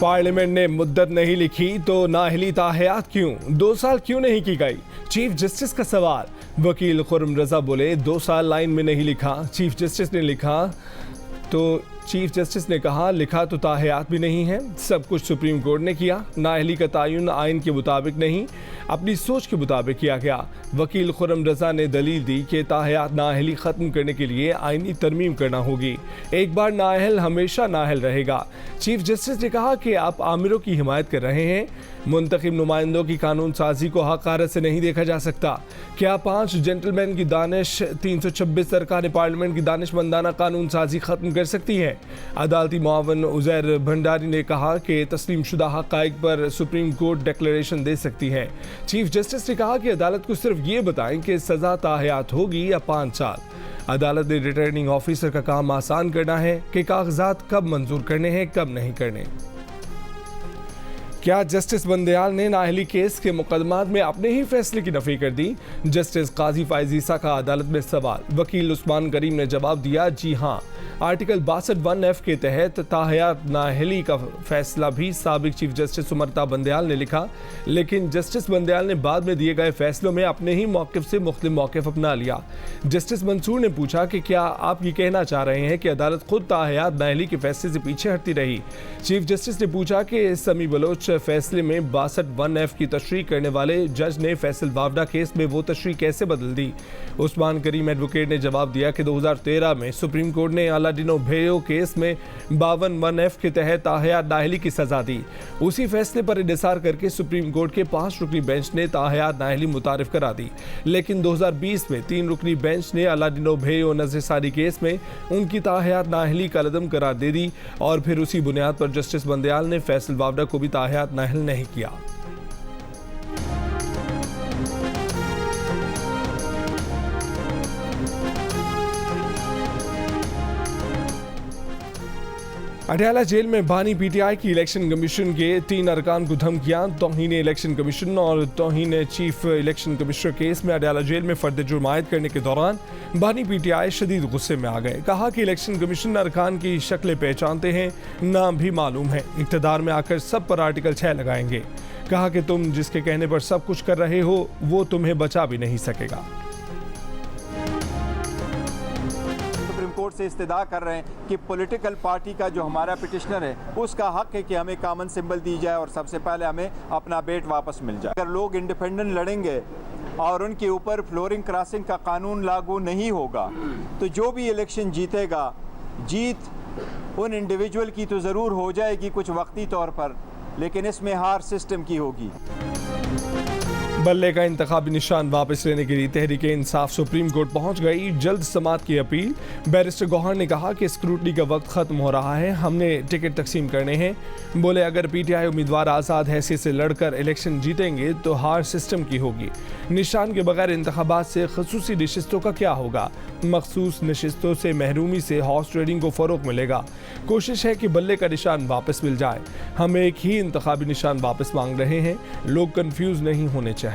Parliament ने मुद्दत नहीं लिखी तो नाअहली ताहयात क्यों 2 साल क्यों नहीं की गई? चीफ जस्टिस का सवाल। वकील खुर्रम रजा बोले 2 साल लाइन में नहीं लिखा। चीफ जस्टिस ने लिखा तो चीफ जस्टिस ने कहा लिखा तो ताहयात भी नहीं है, सब कुछ सुप्रीम कोर्ट ने किया। नाअहली का तयन आइन के मुताबिक नहीं, अपनी सोच के मुताबिक किया गया। वकील खुर्रम रजा ने दलील दी कि ताहयात नाअहली ख़त्म करने के लिए आइनी तरमीम करना होगी। एक बार नाअहल हमेशा नाअहल रहेगा। चीफ जस्टिस ने कहा कि आप आमिरों की हिमायत कर रहे हैं, मुंतखब नुमाइंदों की कानून साजी को हक़ारत से नहीं देखा जा सकता। क्या 5 जेंटलमैन की दानिश 326 अरकान पार्लियामेंट की दानिशमंदाना कानून साजी ख़त्म कर सकती है? अदालती मुआवन उज़ैर भंडारी ने कहा कि तस्लीम शुदा हक़ाइक़ पर सुप्रीम कोर्ट डिक्लेरेशन दे सकती है। चीफ जस्टिस ने कहा कि अदालत को सिर्फ ये बताएं कि सज़ा ताहयात होगी या 5 साल। अदालत ने रिटर्निंग ऑफिसर का काम आसान करना है कि कागजात कब मंजूर करने हैं कब नहीं करने। क्या जस्टिस बंदयाल ने नाअहली केस के मुकदमात में अपने ही फैसले की नफी कर दी? जस्टिस काजी फायज ईसा का अदालत में सवाल। वकील उस्मान करीम ने जवाब दिया, जी हाँ, आर्टिकल 62(1)(f) के तहत ताहयात नाअहली का फैसला भी साबिक चीफ जस्टिस उमरता बंदयाल ने लिखा, लेकिन जस्टिस बंदयाल ने बाद में दिए गए फैसलों में अपने ही मौक़िफ़ से मुख्तलिफ मौक़िफ़ अपना लिया। जस्टिस मंसूर ने पूछा कि क्या आप ये कहना चाह रहे हैं कि अदालत खुद ताहयात नाअहली के फैसले से पीछे हटती रही? चीफ जस्टिस ने पूछा कि समी बलोच फैसले में 62(1)(f) की तशरीह करने वाले जज ने फैसल वावडा केस में वो तशरीह कैसे बदल दी? उस्मान करीम एडवोकेट ने जवाब दिया कि 2013 में सुप्रीम कोर्ट ने अलाडिनो भेयो केस में 52(1)(f) के तहत ताहयात नाअहली की सजा दी। उसी फैसले पर इंहिसार करके सुप्रीम कोर्ट के 5 रुकनी बेंच ने ताहयात नाअहली मुतारिफ करा दी, लेकिन 2020 में 3 रुकनी बेंच ने अलाडिनो भेयो नज़रसानी केस में उनकी ताहयात नाअहली का लदम करार दे दी और फिर उसी बुनियाद पर जस्टिस बंदयाल ने फैसल वावडा को भी ताहयात नाअहल नहीं किया। अडयाला जेल में बानी पीटीआई की इलेक्शन कमीशन के 3 अरकान को धमकियां। तौहीन इलेक्शन कमीशन और तौहीन चीफ इलेक्शन कमिश्नर केस में अडयाला जेल में फर्द जुर्म आयद करने के दौरान बानी पीटीआई शदीद गुस्से में आ गए। कहा कि इलेक्शन कमीशन अरकान की शक्लें पहचानते हैं, नाम भी मालूम है, इक़्तिदार में आकर सब पर आर्टिकल 6 लगाएंगे। कहा कि तुम जिसके कहने पर सब कुछ कर रहे हो वो तुम्हें बचा भी नहीं सकेगा। कोर्ट से इस्तदा कर रहे हैं कि पॉलिटिकल पार्टी का जो हमारा पिटिशनर है उसका हक है कि हमें कॉमन सिंबल दी जाए और सबसे पहले हमें अपना बेट वापस मिल जाए। अगर लोग इंडिपेंडेंट लड़ेंगे और उनके ऊपर फ्लोरिंग क्रॉसिंग का कानून लागू नहीं होगा तो जो भी इलेक्शन जीतेगा, जीत उन इंडिविजुअल की तो ज़रूर हो जाएगी कुछ वक्ती तौर पर, लेकिन इसमें हार सिस्टम की होगी। बल्ले का इंतखाबी निशान वापस लेने के लिए तहरीक इंसाफ सुप्रीम कोर्ट पहुंच गई। जल्द समाअत की अपील। बैरिस्टर गौहर ने कहा कि स्क्रूटनी का वक्त खत्म हो रहा है, हमने टिकट तकसीम करने हैं। बोले अगर पीटीआई उम्मीदवार आज़ाद हैसियत से लड़कर इलेक्शन जीतेंगे तो हार सिस्टम की होगी। निशान के बगैर इंतखाबात से खसूसी नशिस्तों का क्या होगा? मखसूस नशिस्तों से महरूमी से हॉर्स ट्रेडिंग को फ़रोग मिलेगा। कोशिश है कि बल्ले का निशान वापस मिल जाए। हम एक ही इंतखाबी निशान वापस मांग रहे हैं, लोग कंफ्यूज नहीं होने चाहिए।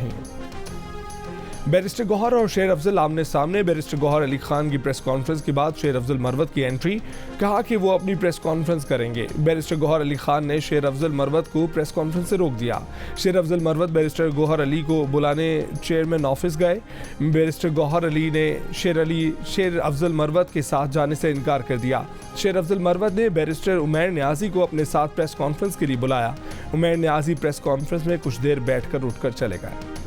बैरिस्टर गौहर और शेर अफजल आमने सामने। बैरिस्टर गौहर अली खान की प्रेस कॉन्फ्रेंस के बाद शेर अफजल मरवत की एंट्री। कहा कि वो अपनी प्रेस कॉन्फ्रेंस करेंगे। बैरिस्टर गौहर अली खान ने शेर अफजल मरवत को प्रेस कॉन्फ्रेंस से रोक दिया। शेर अफजल मरवत बैरिस्टर गौहर अली को बुलाने चेयरमैन ऑफिस गए। बैरिस्टर गौहर अली ने शेर अफजल मरवत के साथ जाने से इनकार कर दिया। शेर अफजल मरवत ने बैरिस्टर उमैर न्याजी को अपने साथ प्रेस कॉन्फ्रेंस के लिए बुलाया। उमैर न्याजी प्रेस कॉन्फ्रेंस में कुछ देर बैठकर उठकर चले गए।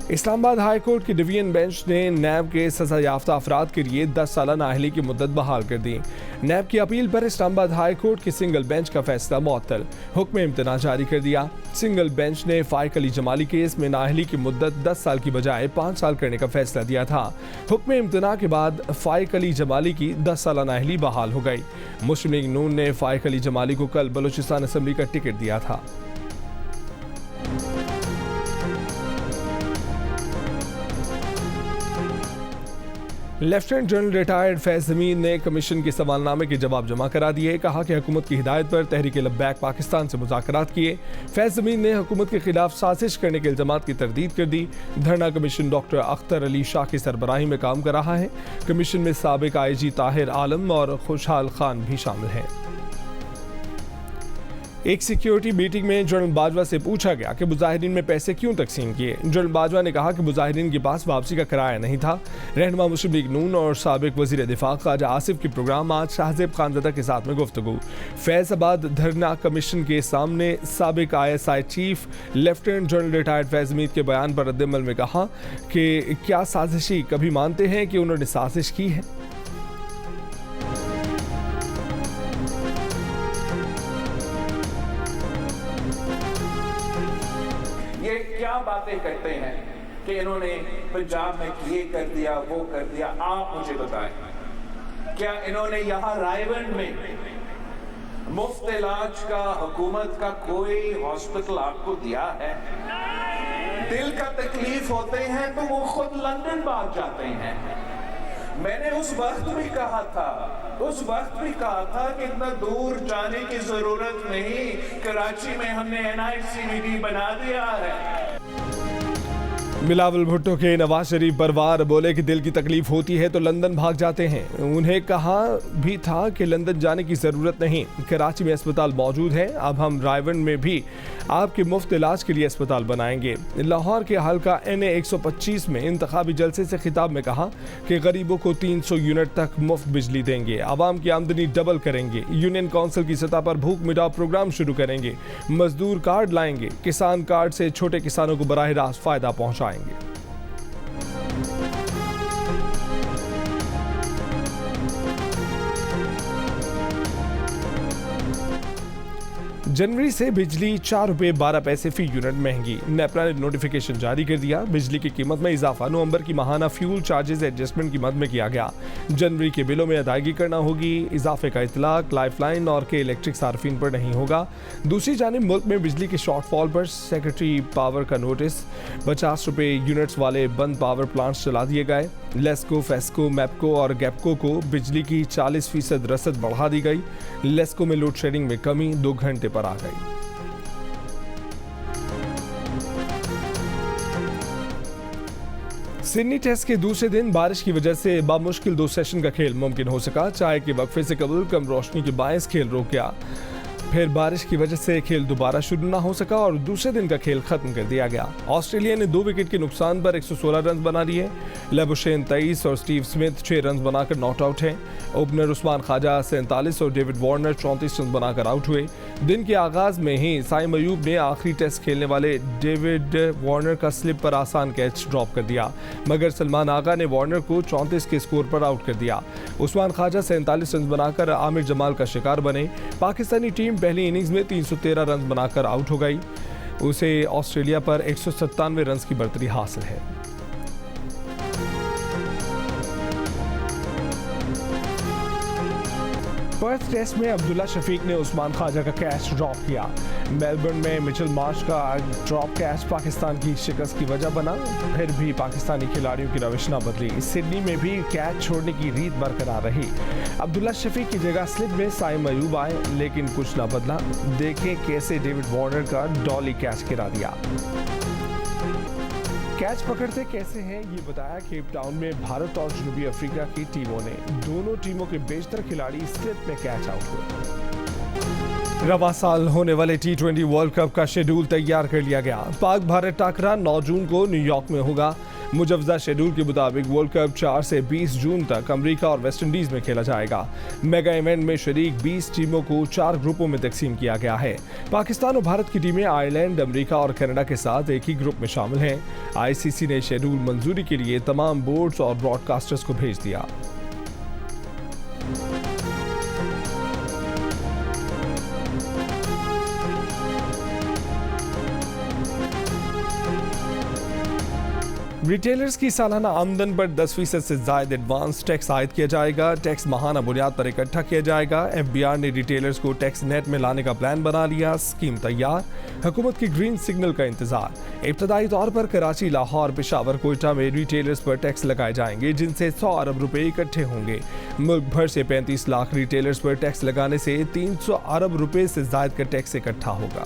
इस्लामाबाद हाई कोर्ट की डिवीजन बेंच ने नैब के सजा याफ्ता अफराद के लिए 10 साल नाअहली की मुद्दत बहाल कर दी। नैब की अपील पर इस्लामाबाद हाई कोर्ट की सिंगल बेंच का फैसला मुअत्तल, हुक्म इम्तना जारी कर दिया। सिंगल बेंच ने फाइक अली जमाली केस में नाअहली की मुद्दत 10 साल की बजाय 5 साल करने का फैसला दिया था। हुक्म इम्तना के बाद फाइक अली जमाली की 10 साल नाअहली बहाल हो गई। मुस्लिम लीग नून ने फाइक अली जमाली को कल बलूचिस्तान असम्बली का टिकट दिया था। लेफ्टिनेंट जनरल रिटायर्ड फैज जमीन ने कमीशन के सवालनामे के जवाब जमा करा दिए। कहा कि हुकूमत की हिदायत पर तहरीक लब्बैक पाकिस्तान से मुज़ाकरात किए। फैज जमीन ने हुकूमत के खिलाफ साजिश करने के इल्जामात की तरदीद कर दी। धरना कमीशन डॉक्टर अख्तर अली शाह की सरबराही में काम कर रहा है। कमीशन में साबिक IG ताहिर आलम और खुशहाल खान भी शामिल हैं। एक सिक्योरिटी मीटिंग में जनरल बाजवा से पूछा गया कि मुजाहिरीन में पैसे क्यों तकसीम किए। जनरल बाजवा ने कहा कि मुजाहिरीन के पास वापसी का किराया नहीं था। रहनुमा मुस्लिम लीग नून और साबिक वजीर दिफा ख्वाजा आसिफ की प्रोग्राम आज शाहजेब खानज़दा के साथ में गुफ्तगू। फैज़ाबाद धरना कमीशन के सामने साबिक ISI chief lieutenant general retired Faiz जमीन के बयान पर रद्दमल में कहा कि क्या साजिशी कभी मानते हैं कि उन्होंने साजिश की है। ये क्या बातें करते हैं कि इन्होंने पंजाब में ये कर दिया वो कर दिया। आप मुझे बताएं, क्या इन्होंने यहाँ रायबंद में मुफ्त इलाज का हुकूमत का कोई हॉस्पिटल आपको दिया है? दिल का तकलीफ होते हैं तो वो खुद लंदन भाग जाते हैं। मैंने उस वक्त भी कहा था कि इतना दूर जाने की जरूरत नहीं, कराची में हमने NICVD बना दिया है। बिलावल भुट्टो के नवाज शरीफ पर वार बोले कि दिल की तकलीफ होती है तो लंदन भाग जाते हैं। उन्हें कहा भी था कि लंदन जाने की ज़रूरत नहीं, कराची में अस्पताल मौजूद है। अब हम रायबंद में भी आपके मुफ्त इलाज के लिए अस्पताल बनाएंगे। लाहौर के हल्का NA 125 में इंतखाबी जलसे से खिताब में कहा कि गरीबों को 300 यूनिट तक मुफ्त बिजली देंगे, आवाम की आमदनी डबल करेंगे, यूनियन काउंसिल की सतह पर भूख मिटाओ प्रोग्राम शुरू करेंगे, मजदूर कार्ड लाएंगे, किसान कार्ड से छोटे किसानों को बराह रास्त फायदा पहुँचाएंगे। जनवरी से बिजली 4 रुपये 12 पैसे फी यूनिट महंगी। नेपरा ने नोटिफिकेशन जारी कर दिया। बिजली की कीमत में इजाफा नवंबर की माहाना फ्यूल चार्जेस एडजस्टमेंट की मद में किया गया। जनवरी के बिलों में अदायगी करना होगी। इजाफे का इतलाक लाइफलाइन और के इलेक्ट्रिक सार्फिन पर नहीं होगा। दूसरी जानिब मुल्क में बिजली के शॉर्टफॉल पर सेक्रेटरी पावर का नोटिस। 50 रुपये यूनिट्स वाले बंद पावर प्लांट्स चला दिए गए। लेस्को, फेस्को, मैपको और गैपको को बिजली की 40% रसद बढ़ा दी गई। लेस्को में लोड शेडिंग में कमी 2 घंटे पर आ गई। सिडनी टेस्ट के दूसरे दिन बारिश की वजह से बामुश्किल 2 सेशन का खेल मुमकिन हो सका। चाय के वक्फे से कबल कम रोशनी के बायस खेल रुक गया। फिर बारिश की वजह से खेल दोबारा शुरू ना हो सका और दूसरे दिन का खेल खत्म कर दिया गया। ऑस्ट्रेलिया ने 2 विकेट के नुकसान पर 116 रन बना लिए। लेबुशेन 23 और स्टीव स्मिथ 6 रन बनाकर नॉट आउट हैं। ओपनर उस्मान ख्वाजा 47 और डेविड वार्नर 34 रन बनाकर आउट हुए। दिन के आगाज में ही साइम अयूब ने आखिरी टेस्ट खेलने वाले डेविड वार्नर का स्लिप पर आसान कैच ड्रॉप कर दिया, मगर सलमान आगा ने वार्नर को 34 के स्कोर पर आउट कर दिया। उस्मान ख्वाजा 47 रन बनाकर आमिर जमाल का शिकार बने। पाकिस्तानी टीम पहली इनिंग्स में 313 रन बनाकर आउट हो गई। उसे ऑस्ट्रेलिया पर 197 रन की बढ़तरी हासिल है। पर्थ टेस्ट में अब्दुल्ला शफीक ने उस्मान ख्वाजा का कैच ड्रॉप किया। मेलबर्न में मिचेल मार्श का ड्रॉप कैच पाकिस्तान की शिकस्त की वजह बना। फिर भी पाकिस्तानी खिलाड़ियों की रविश न बदली। सिडनी में भी कैच छोड़ने की रीत बरकरार रही। अब्दुल्ला शफीक की जगह स्लिप में साइम अयूब आए, लेकिन कुछ न बदला। देखें कैसे डेविड वार्नर का डॉली कैच गिरा दिया। कैच पकड़ते कैसे हैं ये बताया केप टाउन में भारत और जनूबी अफ्रीका की टीमों ने। दोनों टीमों के बेशतर खिलाड़ी स्लिप में कैच आउट हुए। रवा साल होने वाले T20 वर्ल्ड कप का शेड्यूल तैयार कर लिया गया। पाक भारत टाकरा 9 जून को न्यूयॉर्क में होगा। मुजव्वज़ा शेड्यूल के मुताबिक वर्ल्ड कप 4 से 20 जून तक अमेरिका और वेस्ट इंडीज में खेला जाएगा। मेगा इवेंट में शरीक 20 टीमों को 4 ग्रुपों में तकसीम किया गया है। पाकिस्तान और भारत की टीमें आयरलैंड, अमेरिका और कनाडा के साथ एक ही ग्रुप में शामिल हैं। ICC ने शेड्यूल मंजूरी के लिए तमाम बोर्ड्स और ब्रॉडकास्टर्स को भेज दिया। रिटेलर्स की सालाना आमदन पर 10% से ज़ायद एडवांस टैक्स आयद किया जाएगा। टैक्स माहाना बुनियाद पर इकट्ठा किया जाएगा। FBR ने रिटेलर्स को टैक्स नेट में लाने का प्लान बना लिया। स्कीम तैयार, हुकूमत की ग्रीन सिग्नल का इंतजार। इब्तदाई तौर पर कराची, लाहौर, पेशावर, कोयटा में रिटेलर्स पर टैक्स लगाए जाएंगे, जिनसे 100 अरब रुपए इकट्ठे होंगे। मुल्क भर से 35 लाख रिटेलर्स पर टैक्स लगाने से 300 अरब रुपए से ज़ायद का टैक्स इकट्ठा होगा।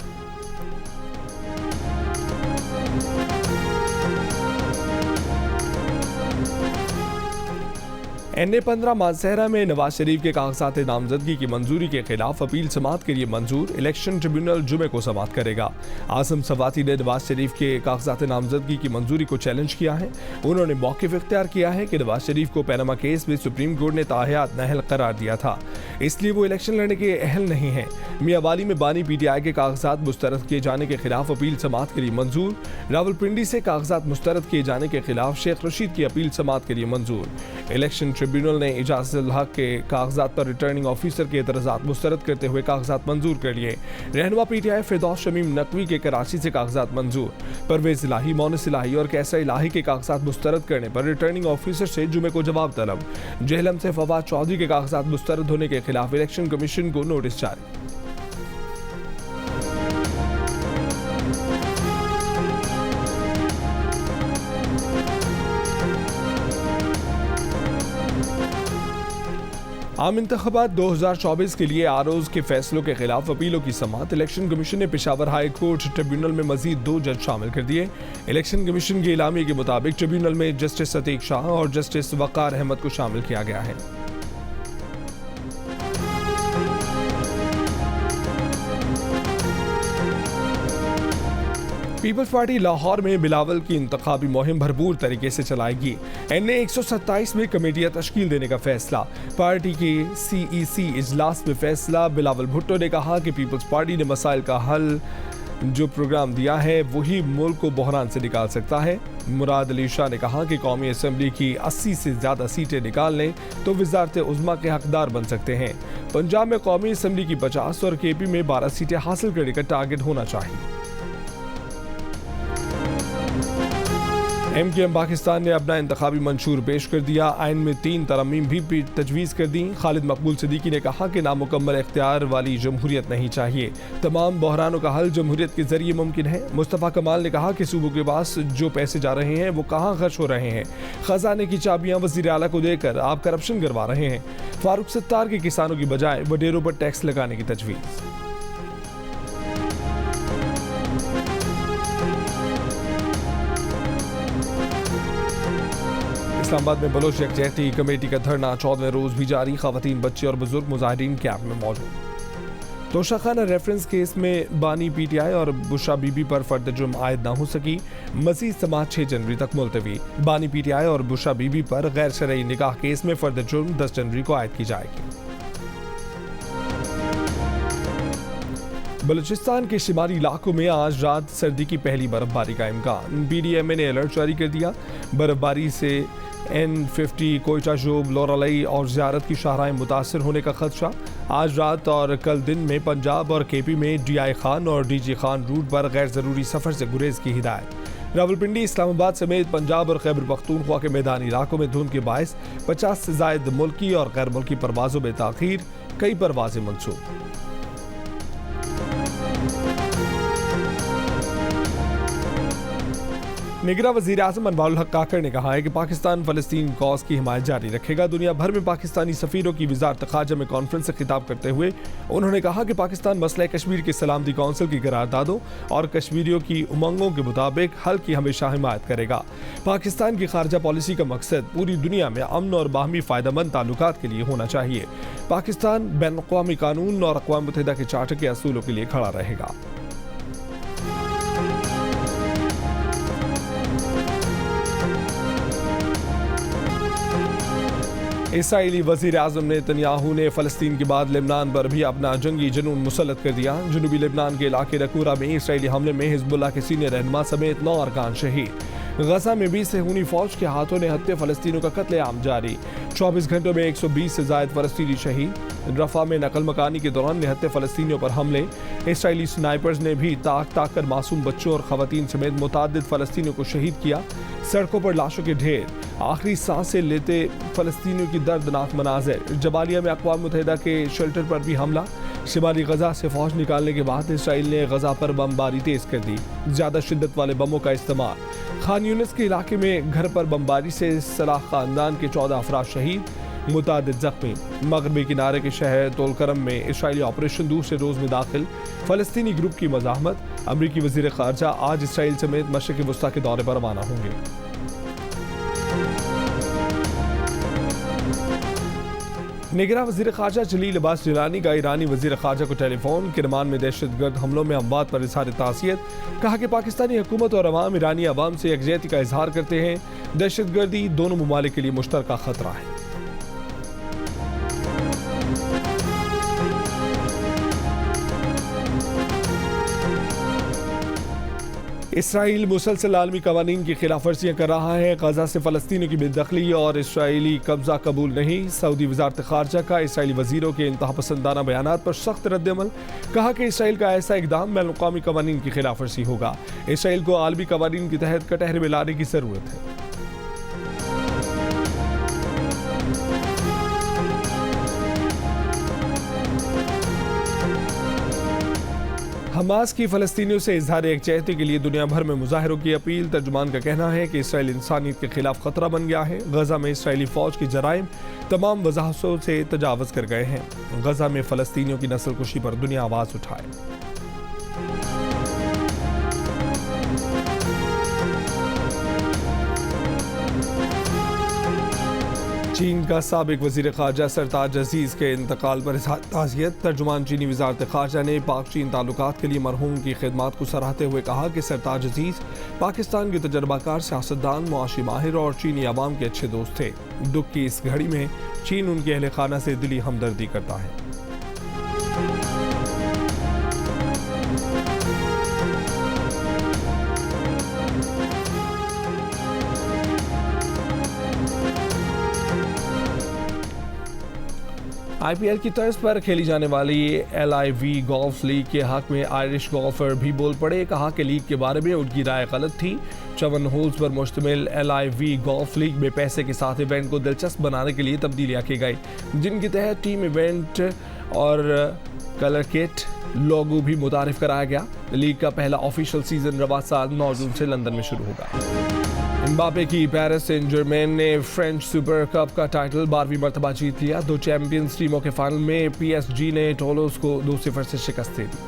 NA-15 मानसहरा में नवाज शरीफ के कागजात नामजदगी की मंजूरी के खिलाफ अपील समाअत के लिए मंजूर। इलेक्शन ट्रिब्यूनल जुमे को समाअत करेगा। आसम सवाती ने नवाज शरीफ के कागजात नामजदगी की मंजूरी को चैलेंज किया है। उन्होंने मौक़िफ़ इख्तियार किया है कि नवाज शरीफ को पैनामा केस में सुप्रीम कोर्ट ने ताहयात नाअहल करार दिया था, इसलिए वो इलेक्शन लड़ने के अहल नहीं है। मियां वाली में बानी PTI के कागजात मुस्तरद किए जाने के खिलाफ अपील समाअत के लिए मंजूर। रावलपिंडी से कागजात मुस्तरद किए जाने के खिलाफ शेख रशीद की अपील समाअत के लिए मंजूर। इलेक्शन ट्रिब्यूनल ने इजाज़ुल हक के कागजात पर रिटर्निंग ऑफिसर के एतराज़ात मुस्तरद करते हुए कागजात मंजूर कर लिए। रहनुमा PTI फिरदौस शमीम नकवी के कराची से कागजात मंजूर। परवेज इलाही, मोनिस इलाही और कैसर इलाही के कागजात मुस्तरद करने पर रिटर्निंग ऑफिसर से जुमे को जवाब तलब। जेहलम से फवाद चौधरी के कागजात मुस्तरद होने के खिलाफ इलेक्शन कमीशन को नोटिस जारी। आम इंतखाबात 2024 के लिए आरओज के फैसलों के खिलाफ अपीलों की समाअत। इलेक्शन कमीशन ने पेशावर हाई कोर्ट ट्रिब्यूनल में मजीद 2 जज शामिल कर दिए। इलेक्शन कमीशन के इलामी के मुताबिक ट्रिब्यूनल में जस्टिस अतीक शाह और जस्टिस वकार अहमद को शामिल किया गया है। पीपल्स पार्टी लाहौर में बिलावल की इंतखाबी मुहिम भरपूर तरीके से चलाएगी। NA 127 में कमेटियां तश्कील देने का फैसला। पार्टी के CEC इजलास में फैसला। बिलावल भुट्टो ने कहा कि पीपल्स पार्टी ने मसाइल का हल जो प्रोग्राम दिया है वही मुल्क को बहरान से निकाल सकता है। मुराद अली शाह ने कहा कि कौमी असम्बली की 80 से ज़्यादा सीटें निकाल लें तो वज़ारत उज़्मा के हकदार बन सकते हैं। पंजाब में कौमी असम्बली की 50 और KP में 12 सीटें हासिल करने का टारगेट होना चाहिए। MKM पाकिस्तान ने अपना इंतखाबी मंशूर पेश कर दिया। आइन में 3 तरमीम भी तजवीज़ कर दी। खालिद मकबूल सिद्दीकी ने कहा कि नामुकम्मल इख्तियार वाली जमहूरियत नहीं चाहिए, तमाम बहरानों का हल जमहूरियत के जरिए मुमकिन है। मुस्तफ़ा कमाल ने कहा कि सूबों के पास जो पैसे जा रहे हैं वो कहाँ खर्च हो रहे हैं। खजाने की चाबियाँ वज़ीर आला को देकर आप करप्शन करवा रहे हैं। फारूक सत्तार के किसानों की बजाय वडेरों पर टैक्स लगाने की तजवीज़। इस्लामाबाद में बलोच यकजहती कमेटी का धरना 14वें रोज भी जारी। खवातीन, बच्चे और बुजुर्ग मुजाहिदीन कैंप में मौजूद। तोशाखाना रेफरेंस केस में बानी PTI और बुशरा बीबी पर फर्द जुर्म आयद न हो सकी। मजीद समाअत 6 जनवरी तक मुलतवी। बानी PTI और बुशरा बीबी पर गैर शरई निकाह केस में फर्द जुर्म 10 जनवरी को आयद की जाएगी। बलूचिस्तान के शिमाली इलाकों में आज रात सर्दी की पहली बर्फबारी का इम्कान। BDMA ने अलर्ट जारी कर दिया। बर्फबारी से N50, कोयटा जोब, लोरालई और ज़ियारत की शाहराएं मुतासर होने का खदशा। आज रात और कल दिन में पंजाब और KP में DI खान और DG खान रूट पर गैर ज़रूरी सफ़र से गुरेज की हिदायत। रावलपिंडी, इस्लामाबाद समेत पंजाब और खैबर पख्तूनख्वा के मैदानी इलाकों में धुंध के बायस 50 से ज़ायद मुल्की और गैर मुल्की परवाज़ों में ताख़ीर, कई परवाज़ें मनसूख। निगरान वज़ीर आज़म अनवारुल हक काकड़ ने कहा है कि पाकिस्तान फ़लस्तीन कॉज की हिमायत जारी रखेगा। दुनिया भर में पाकिस्तानी सफ़ीरों की वज़ारत ख़ारजा में कॉन्फ्रेंस से खिताब करते हुए उन्होंने कहा कि पाकिस्तान मसला कश्मीर की सलामती कौंसिल की करारदादों और कश्मीरियों की उमंगों के मुताबिक हल की हमेशा हिमायत करेगा। पाकिस्तान की ख़ारजा पॉलिसी का मकसद पूरी दुनिया में अमन और बाहमी फ़ायदेमंद ताल्लुकात के लिए होना चाहिए। पाकिस्तान बैनुल-अक़वामी कानून और अक़वाम मुत्तहिदा के चार्टर के असूलों के लिए खड़ा रहेगा। इसराइली वज़ीर आज़म नेतन्याहू ने फ़लस्तीन के बाद लेबनान पर भी अपना जंगी जुनून मुसल्लत कर दिया। जनूबी लेबनान के इलाके रकूरा में इसराइली हमले में हिज़्बुल्लाह के सीनियर रहनुमा समेत 9 अरकान शहीद। गजा में भी सहूनी फौज के हाथों निहत्थे फलस्तीनियों का कत्लेआम जारी। 24 घंटों में 120 से ज्यादा फलस्तीनी शहीद। रफा में नकल मकानी के दौरान निहत्थे फलस्तीनियों पर हमले। इसराइली स्नाइपर्स ने भी ताक कर मासूम बच्चों और खवातीन समेत मुतादिद फलस्तीनियों को शहीद किया। सड़कों पर लाशों के ढेर, आखिरी सांसें लेते फलस्तीनियों की दर्दनाक मनाज़िर। जबालिया में अक़वाम मुत्तहिदा के शेल्टर पर भी हमला। शिमाली गजा से फौज निकालने के बाद इसराइल ने गजा पर बमबारी तेज कर दी। ज्यादा शिद्दत वाले बमों का इस्तेमाल। खान यूनिस के इलाके में घर पर बमबारी से सलाह खानदान के 14 अफराद शहीद, मुतादिद जख्मी। मगरबी किनारे के शहर तोलकरम में इसराइली ऑपरेशन दूसरे रोज में दाखिल। फलस्तीनी ग्रुप की मज़ाहमत। अमरीकी वज़ीर ख़ारजा आज इसराइल समेत मशरिक़ वस्ता के दौरे पर रवाना होंगे। निगरान वज़ीर ख़ारजा जलील अब्बास जिलानी का ईरानी वज़ीर ख़ारजा को टेलीफोन। किरमान में दहशतगर्द हमलों में अमवात पर इज़हार ताज़ियत। कहा कि पाकिस्तानी हुकूमत और अवाम ईरानी अवाम से यकजहती का इजहार करते हैं। दहशतगर्दी दोनों ममालिक के लिए मुश्तरका खतरा है। इसराइल मुसलसल आलमी कवानीन की खिलाफ वर्जियाँ कर रहा है। गजा से फ़लस्तीनियों की बेदखली और इसराइली कब्जा कबूल नहीं। सऊदी वज़ारत ख़ारजा का इसराइली वज़ीरों के इंतहापसंदाना बयानात पर सख्त रद्दअमल। कहा कि इसराइल का ऐसा इक़दाम बैनुल-अक़वामी कवानीन की खिलाफ वर्जी होगा। इसराइल को आलमी कवानीन के तहत कटहरे में लाने की ज़रूरत है। हमास की फ़लस्तीनियों से इजहार यकजहती के लिए दुनिया भर में मुजाहिरों की अपील। तर्जुमान का कहना है कि इसराइल इंसानियत के खिलाफ खतरा बन गया है। गजा में इसराइली फ़ौज की जराइम तमाम वजाहतों से तजावज़ कर गए हैं। गजा में फ़लस्तीनियों की नस्लकुशी पर दुनिया आवाज़ उठाए। चीन का साबिक वज़ीर ख़ारजा सरताज अजीज़ के इंतकाल पर इज़हार ताज़ियत। तर्जुमान चीनी वज़ारत ख़ारजा ने पाक चीन ताल्लुकात के लिए मरहूम की खिदमत को सराहते हुए कहा कि सरताज अजीज़ पाकिस्तान के तजर्बाकार सियासतदान, मुआशी माहिर और चीनी अवाम के अच्छे दोस्त थे। दुख की इस घड़ी में चीन उनके अहले खाना से दिली हमदर्दी करता है। IPL की तर्ज पर खेली जाने वाली LIV गोल्फ लीग के हक में आयरिश गोल्फर भी बोल पड़े। कहा कि लीग के बारे में उनकी राय गलत थी। 54 होल्स पर मुश्तमिल LIV गोल्फ लीग में पैसे के साथ इवेंट को दिलचस्प बनाने के लिए तब्दीलियाँ की गई, जिनके तहत टीम इवेंट और कलर किट लोगो भी मुतारिफ कराया गया। लीग का पहला ऑफिशियल सीजन रवा साल 9 जून से लंदन में शुरू होगा। एम्बापे की पेरिस सेंट जर्मेन ने फ्रेंच सुपर कप का टाइटल 12वीं मरतबा जीत लिया। 2 चैंपियंस टीमों के फाइनल में PSG ने टोलोस को 2-0 से शिकस्त दे दी।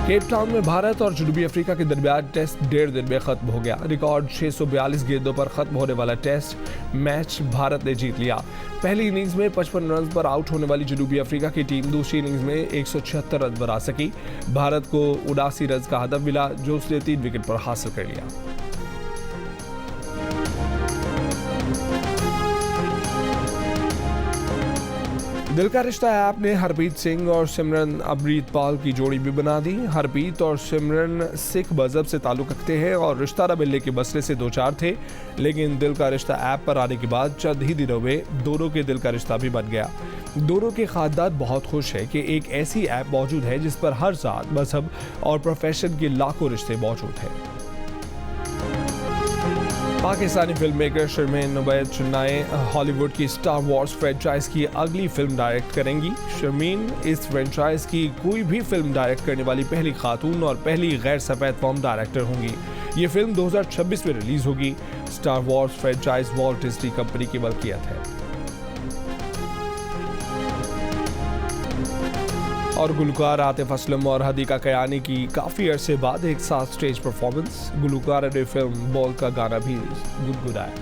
केप टाउन में भारत और जनूबी अफ्रीका के दरमियान टेस्ट 1.5 दिन में खत्म हो गया। रिकॉर्ड 642 गेंदों पर खत्म होने वाला टेस्ट मैच भारत ने जीत लिया। पहली इनिंग्स में 55 रन पर आउट होने वाली जनूबी अफ्रीका की टीम दूसरी इनिंग्स में 176 रन बना सकी। भारत को 79 रन का हदफ मिला, जो उसने 3 विकेट पर हासिल कर लिया। दिल का रिश्ता ऐप ने हरप्रीत सिंह और सिमरन अमरीत पाल की जोड़ी भी बना दी। हरप्रीत और सिमरन सिख मजहब से ताल्लुक़ रखते हैं और रिश्ता न मिलने के मसले से दो चार थे, लेकिन दिल का रिश्ता ऐप पर आने के बाद चंद ही दिनों में दोनों के दिल का रिश्ता भी बन गया। दोनों के खानदान बहुत खुश है कि एक ऐसी ऐप मौजूद है जिस पर हर जात, मजहब और प्रोफेशन के लाखों रिश्ते मौजूद हैं। Pakistani film maker Sharmeen Obaid Chinoy Hollywood की स्टार वॉर्स फ्रेंचाइज की अगली फिल्म डायरेक्ट करेंगी। शर्मीन इस फ्रेंचाइज की कोई भी फिल्म डायरेक्ट करने वाली पहली खातून और पहली गैर सफेद फॉर्म डायरेक्टर होंगी। ये फिल्म 2026 में रिलीज होगी। Star Wars franchise Walt Disney company की मलकियत है। और गुलकार आतिफ असलम और हदीका कयानी की काफ़ी अरसे बाद एक साथ स्टेज परफॉर्मेंस। गुलकार ने फिल्म बॉल का गाना भी गुनगुनाया।